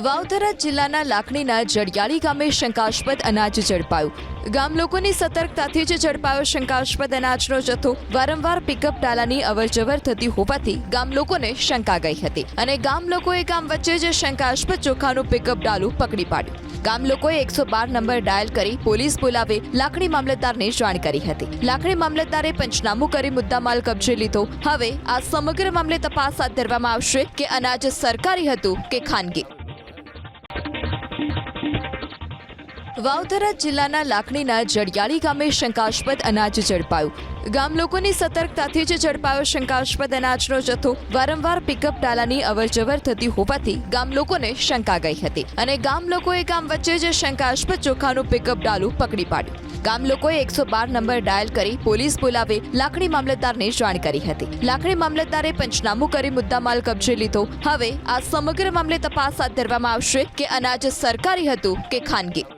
વાવથરા જિલ્લાના લાખણીના જડિયાળી ગામે શંકાસ્પદ અનાજ ઝડપાયું। ગામ લોકોની સતર્કતાથી જ ઝડપાયો શંકાસ્પદ અનાજનો જથ્થો। વારંવાર પિકઅપ ડાલાની અવરજવર થતી હોવાથી ગામ લોકોને શંકા ગઈ હતી અને ગામ લોકોએ ગામ વચ્ચે જ શંકાસ્પદ ચોખાનું પિકઅપ ડાલું પકડી પાડ્યું। ગામ લોકોએ 112 નંબર ડાયલ કરી પોલીસ બોલાવી લાખણી મામલતદારને જાણ કરી હતી। લાખણી મામલતદારે પંચનામું કરી મુદ્દામાલ કબજે લીધો। હવે આ સમગ્ર મામલે તપાસ હાથ ધરવામાં આવશે કે અનાજ સરકારી હતું કે ખાનગી। વાવથરા જિલ્લાના લાખણીના જડિયાળી ગામે શંકાસ્પદ અનાજ ઝડપાયું। ગામ લોકોની સતર્કતાથી જ ઝડપાયો શંકાસ્પદ અનાજનો જથ્થો। વારંવાર પિકઅપ ડાલાની અવરજવર થતી હોવાથી ગામ લોકોને શંકા ગઈ હતી અને ગામ લોકોએ ગામ વચ્ચે જ શંકાસ્પદ ચોખાનું પિકઅપ ડાલું પકડી પાડ્યું। ગામ લોકોએ 112 નંબર ડાયલ કરી પોલીસ બોલાવી લાખણી મામલતદારને જાણ કરી હતી। લાખણી મામલતદારે પંચનામું કરી મુદ્દામાલ કબજે લીધો। હવે આ સમગ્ર મામલે તપાસ હાથ ધરવામાં આવશે કે અનાજ સરકારી હતું કે ખાનગી।